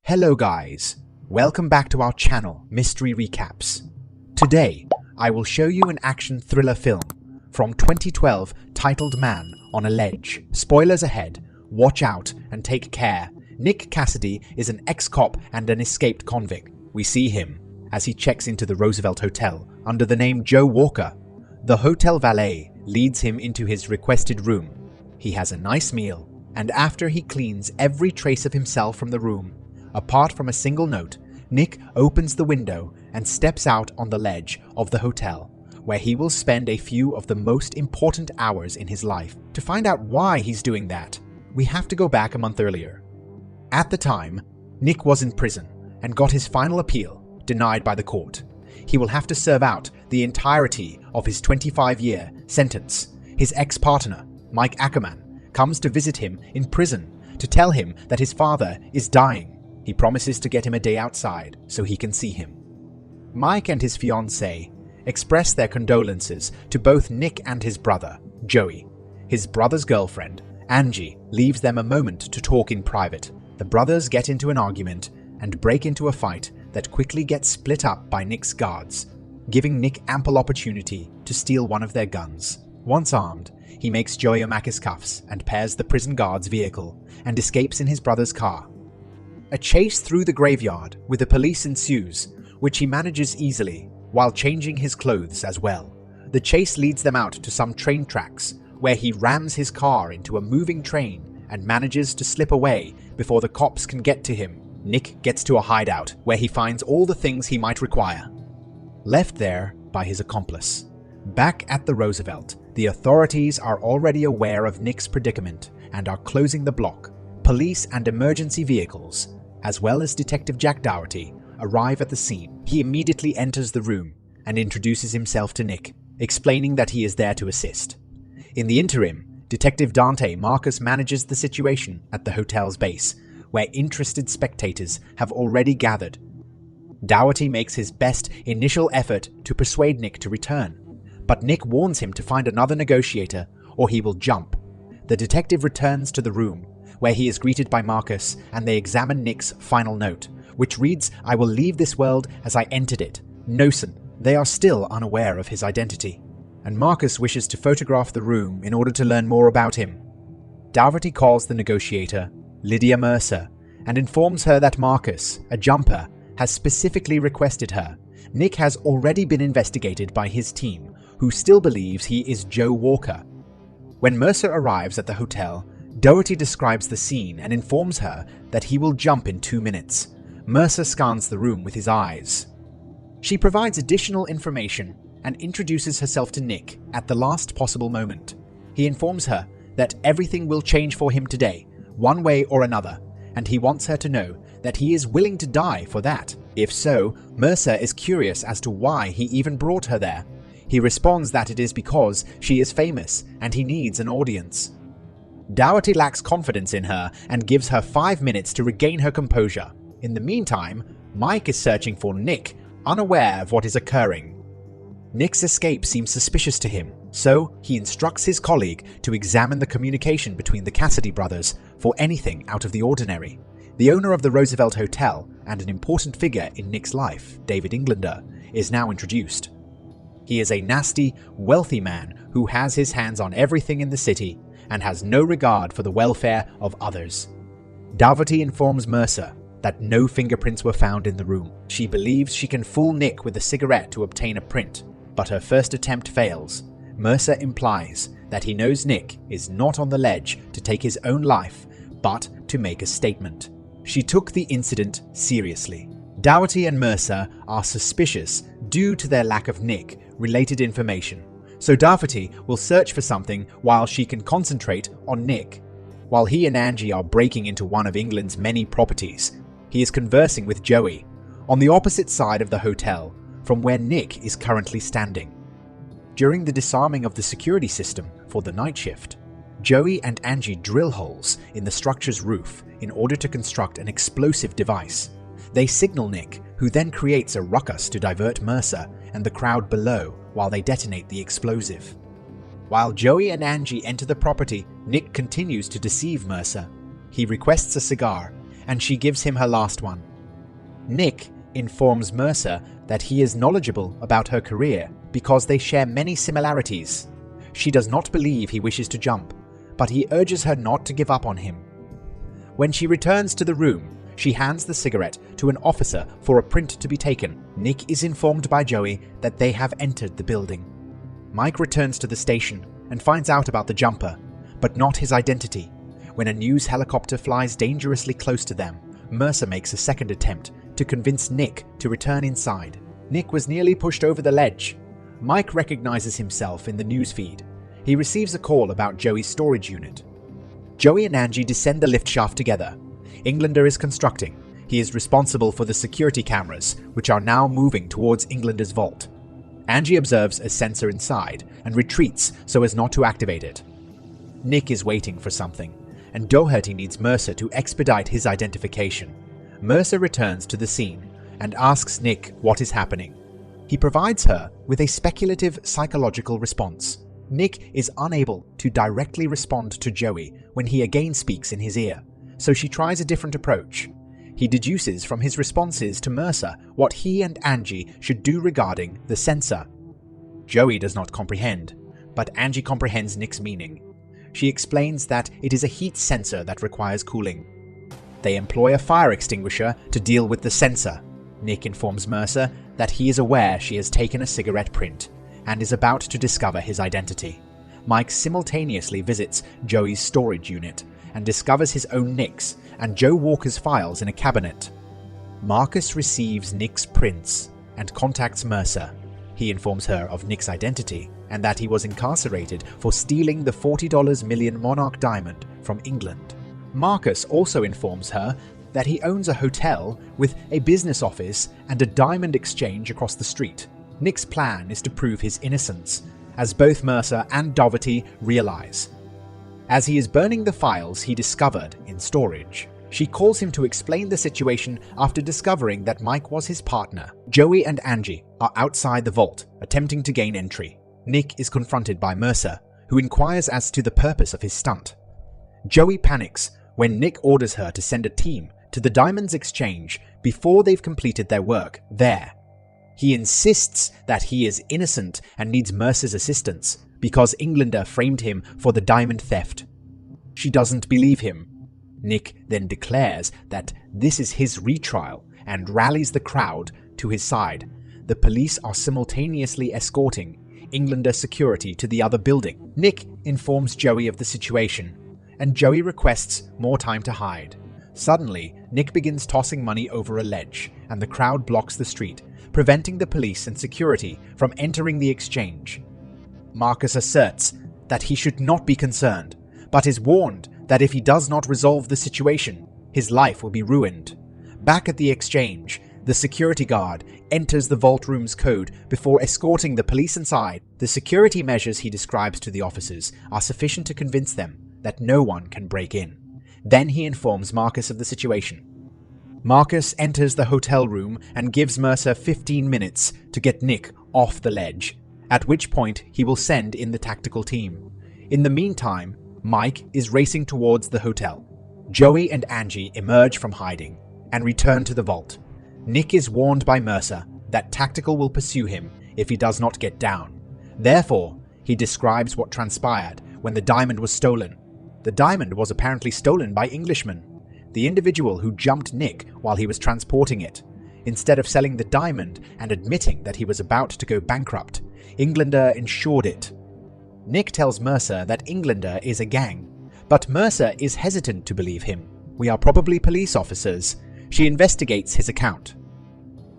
Hello guys, welcome back to our channel, Mystery Recaps. Today, I will show you an action thriller film from 2012 titled Man on a Ledge. Spoilers ahead, watch out and take care. Nick Cassidy is an ex-cop and an escaped convict. We see him as he checks into the Roosevelt Hotel under the name Joe Walker. The hotel valet leads him into his requested room. He has a nice meal, and after he cleans every trace of himself from the room, apart from a single note, Nick opens the window and steps out on the ledge of the hotel, where he will spend a few of the most important hours in his life. To find out why he's doing that, we have to go back a month earlier. At the time, Nick was in prison and got his final appeal denied by the court. He will have to serve out the entirety of his 25-year sentence. His ex-partner, Mike Ackerman, comes to visit him in prison to tell him that his father is dying. He promises to get him a day outside so he can see him. Mike and his fiancée express their condolences to both Nick and his brother, Joey. His brother's girlfriend, Angie, leaves them a moment to talk in private. The brothers get into an argument and break into a fight that quickly gets split up by Nick's guards, giving Nick ample opportunity to steal one of their guns. Once armed, he makes Joey a Marcus cuffs and pairs the prison guard's vehicle and escapes in his brother's car. A chase through the graveyard with the police ensues, which he manages easily while changing his clothes as well. The chase leads them out to some train tracks where he rams his car into a moving train and manages to slip away before the cops can get to him. Nick gets to a hideout where he finds all the things he might require, left there by his accomplice. Back at the Roosevelt, the authorities are already aware of Nick's predicament and are closing the block. Police and emergency vehicles, as well as Detective Jack Dougherty, arrive at the scene. He immediately enters the room and introduces himself to Nick, explaining that he is there to assist. In the interim, Detective Dante Marcus manages the situation at the hotel's base, where interested spectators have already gathered. Dougherty makes his best initial effort to persuade Nick to return, but Nick warns him to find another negotiator or he will jump. The detective returns to the room, where he is greeted by Marcus and they examine Nick's final note, which reads, "I will leave this world as I entered it. Nosen." They are still unaware of his identity, and Marcus wishes to photograph the room in order to learn more about him. Dougherty calls the negotiator, Lydia Mercer, and informs her that Marcus, a jumper, has specifically requested her. Nick has already been investigated by his team, who still believes he is Joe Walker. When Mercer arrives at the hotel, Dougherty describes the scene and informs her that he will jump in 2 minutes. Mercer scans the room with his eyes. She provides additional information and introduces herself to Nick at the last possible moment. He informs her that everything will change for him today, one way or another, and he wants her to know that he is willing to die for that. If so, Mercer is curious as to why he even brought her there. He responds that it is because she is famous and he needs an audience. Dougherty lacks confidence in her and gives her 5 minutes to regain her composure. In the meantime, Mike is searching for Nick, unaware of what is occurring. Nick's escape seems suspicious to him, so he instructs his colleague to examine the communication between the Cassidy brothers for anything out of the ordinary. The owner of the Roosevelt Hotel and an important figure in Nick's life, David Englander, is now introduced. He is a nasty, wealthy man who has his hands on everything in the city and has no regard for the welfare of others. Dougherty informs Mercer that no fingerprints were found in the room. She believes she can fool Nick with a cigarette to obtain a print, but her first attempt fails. Mercer implies that he knows Nick is not on the ledge to take his own life, but to make a statement. She took the incident seriously. Dougherty and Mercer are suspicious due to their lack of Nick-related information, so Dougherty will search for something while she can concentrate on Nick. While he and Angie are breaking into one of England's many properties, he is conversing with Joey on the opposite side of the hotel from where Nick is currently standing. During the disarming of the security system for the night shift, Joey and Angie drill holes in the structure's roof in order to construct an explosive device. They signal Nick, who then creates a ruckus to divert Mercer and the crowd below while they detonate the explosive. While Joey and Angie enter the property, Nick continues to deceive Mercer. He requests a cigar and she gives him her last one. Nick informs Mercer that he is knowledgeable about her career because they share many similarities. She does not believe he wishes to jump, but he urges her not to give up on him. When she returns to the room, she hands the cigarette to an officer for a print to be taken. Nick is informed by Joey that they have entered the building. Mike returns to the station and finds out about the jumper, but not his identity. When a news helicopter flies dangerously close to them, Mercer makes a second attempt to convince Nick to return inside. Nick was nearly pushed over the ledge. Mike recognizes himself in the newsfeed. He receives a call about Joey's storage unit. Joey and Angie descend the lift shaft together. Englander is constructing. He is responsible for the security cameras, which are now moving towards Englander's vault. Angie observes a sensor inside and retreats so as not to activate it. Nick is waiting for something, and Dougherty needs Mercer to expedite his identification. Mercer returns to the scene and asks Nick what is happening. He provides her with a speculative psychological response. Nick is unable to directly respond to Joey when he again speaks in his ear, so she tries a different approach. He deduces from his responses to Mercer what he and Angie should do regarding the sensor. Joey does not comprehend, but Angie comprehends Nick's meaning. She explains that it is a heat sensor that requires cooling. They employ a fire extinguisher to deal with the sensor. Nick informs Mercer that he is aware she has taken a cigarette print and is about to discover his identity. Mike simultaneously visits Joey's storage unit and discovers his own nicks and Joe Walker's files in a cabinet. Marcus receives Nick's prints and contacts Mercer. He informs her of Nick's identity and that he was incarcerated for stealing the $40 million Monarch diamond from England. Marcus also informs her that he owns a hotel with a business office and a diamond exchange across the street. Nick's plan is to prove his innocence, as both Mercer and Dougherty realize. As he is burning the files he discovered in storage, she calls him to explain the situation after discovering that Mike was his partner. Joey and Angie are outside the vault, attempting to gain entry. Nick is confronted by Mercer, who inquires as to the purpose of his stunt. Joey panics when Nick orders her to send a team to the Diamonds Exchange before they've completed their work there. He insists that he is innocent and needs Mercer's assistance because Englander framed him for the diamond theft. She doesn't believe him. Nick then declares that this is his retrial and rallies the crowd to his side. The police are simultaneously escorting Englander security to the other building. Nick informs Joey of the situation, and Joey requests more time to hide. Suddenly, Nick begins tossing money over a ledge, and the crowd blocks the street, preventing the police and security from entering the exchange. Marcus asserts that he should not be concerned, but is warned that if he does not resolve the situation, his life will be ruined. Back at the exchange, the security guard enters the vault room's code before escorting the police inside. The security measures he describes to the officers are sufficient to convince them that no one can break in. Then he informs Marcus of the situation. Marcus enters the hotel room and gives Mercer 15 minutes to get Nick off the ledge, at which point he will send in the tactical team. In the meantime, Mike is racing towards the hotel. Joey and Angie emerge from hiding and return to the vault. Nick is warned by Mercer that Tactical will pursue him if he does not get down. Therefore, he describes what transpired when the diamond was stolen. The diamond was apparently stolen by Englishmen, the individual who jumped Nick while he was transporting it. Instead of selling the diamond and admitting that he was about to go bankrupt, Englander insured it. Nick tells Mercer that Englander is a gang, but Mercer is hesitant to believe him. "We are probably police officers." She investigates his account.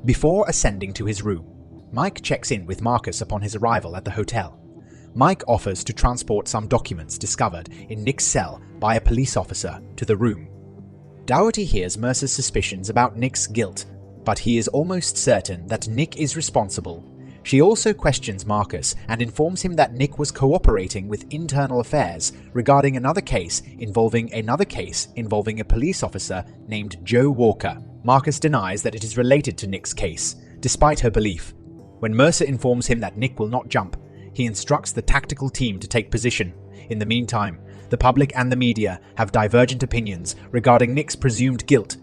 Before ascending to his room, Mike checks in with Marcus upon his arrival at the hotel. Mike offers to transport some documents discovered in Nick's cell by a police officer to the room. Dougherty hears Mercer's suspicions about Nick's guilt, but he is almost certain that Nick is responsible. She also questions Marcus and informs him that Nick was cooperating with internal affairs regarding another case involving a police officer named Joe Walker. Marcus denies that it is related to Nick's case, despite her belief. When Mercer informs him that Nick will not jump, he instructs the tactical team to take position. In the meantime, the public and the media have divergent opinions regarding Nick's presumed guilt.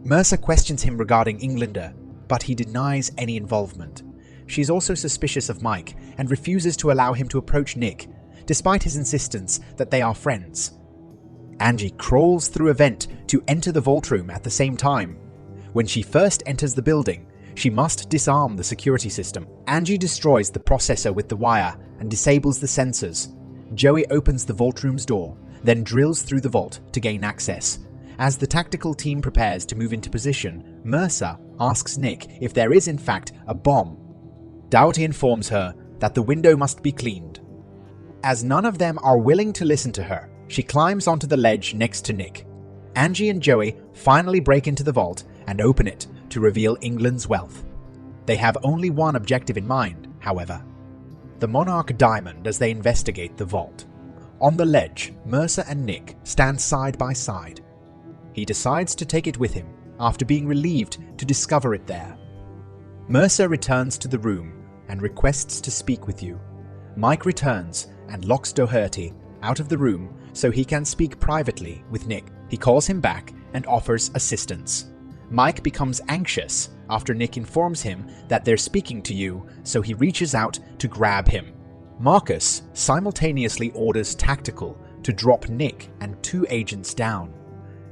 Mercer questions him regarding Englander, but he denies any involvement. She's also suspicious of Mike and refuses to allow him to approach Nick, despite his insistence that they are friends. Angie crawls through a vent to enter the vault room at the same time. When she first enters the building, she must disarm the security system. Angie destroys the processor with the wire and disables the sensors. Joey opens the vault room's door, then drills through the vault to gain access. As the tactical team prepares to move into position, Mercer asks Nick if there is in fact a bomb. Dougherty informs her that the window must be cleaned. As none of them are willing to listen to her, she climbs onto the ledge next to Nick. Angie and Joey finally break into the vault and open it to reveal England's wealth. They have only one objective in mind, however: the Monarch Diamond as they investigate the vault. On the ledge, Mercer and Nick stand side by side. He decides to take it with him after being relieved to discover it there. Mercer returns to the room and requests to speak with you. Mike returns and locks Dougherty out of the room so he can speak privately with Nick. He calls him back and offers assistance. Mike becomes anxious after Nick informs him that they're speaking to you, so he reaches out to grab him. Marcus simultaneously orders Tactical to drop Nick and 2 agents down.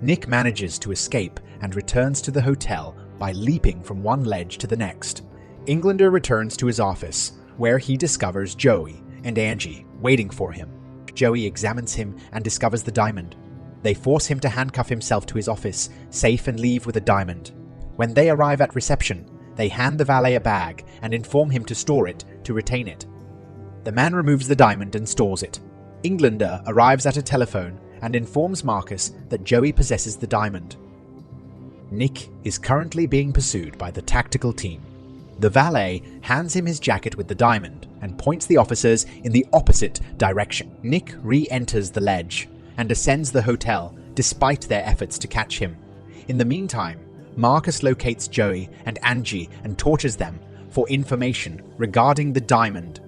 Nick manages to escape and returns to the hotel by leaping from one ledge to the next. Englander returns to his office, where he discovers Joey and Angie waiting for him. Joey examines him and discovers the diamond. They force him to handcuff himself to his office, safe, and leave with a diamond. When they arrive at reception, they hand the valet a bag and inform him to store it to retain it. The man removes the diamond and stores it. Englander arrives at a telephone and informs Marcus that Joey possesses the diamond. Nick is currently being pursued by the tactical team. The valet hands him his jacket with the diamond and points the officers in the opposite direction. Nick re-enters the ledge and ascends the hotel despite their efforts to catch him. In the meantime, Marcus locates Joey and Angie and tortures them for information regarding the diamond.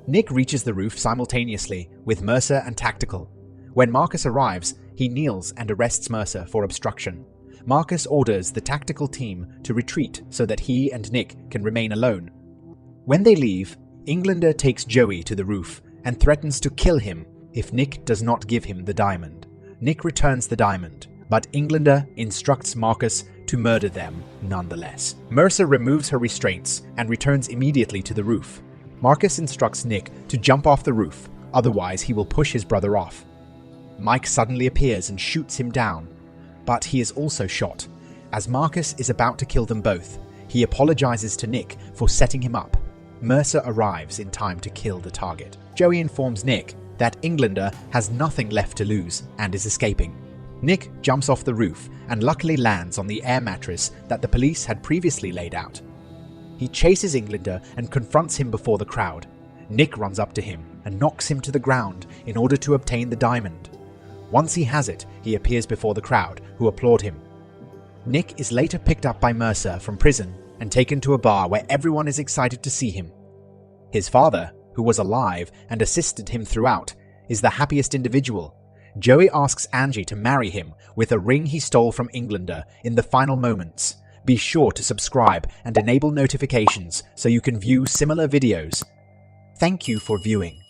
Nick reaches the roof simultaneously with Mercer and Tactical. When Marcus arrives, he kneels and arrests Mercer for obstruction. Marcus orders the tactical team to retreat so that he and Nick can remain alone. When they leave, Englander takes Joey to the roof and threatens to kill him if Nick does not give him the diamond. Nick returns the diamond, but Englander instructs Marcus to murder them nonetheless. Mercer removes her restraints and returns immediately to the roof. Marcus instructs Nick to jump off the roof, otherwise he will push his brother off. Mike suddenly appears and shoots him down, but he is also shot. As Marcus is about to kill them both, he apologizes to Nick for setting him up. Mercer arrives in time to kill the target. Joey informs Nick that Englander has nothing left to lose and is escaping. Nick jumps off the roof and luckily lands on the air mattress that the police had previously laid out. He chases Englander and confronts him before the crowd. Nick runs up to him and knocks him to the ground in order to obtain the diamond. Once he has it, he appears before the crowd, who applaud him. Nick is later picked up by Mercer from prison and taken to a bar where everyone is excited to see him. His father, who was alive and assisted him throughout, is the happiest individual. Joey asks Angie to marry him with a ring he stole from Englander in the final moments. Be sure to subscribe and enable notifications so you can view similar videos. Thank you for viewing.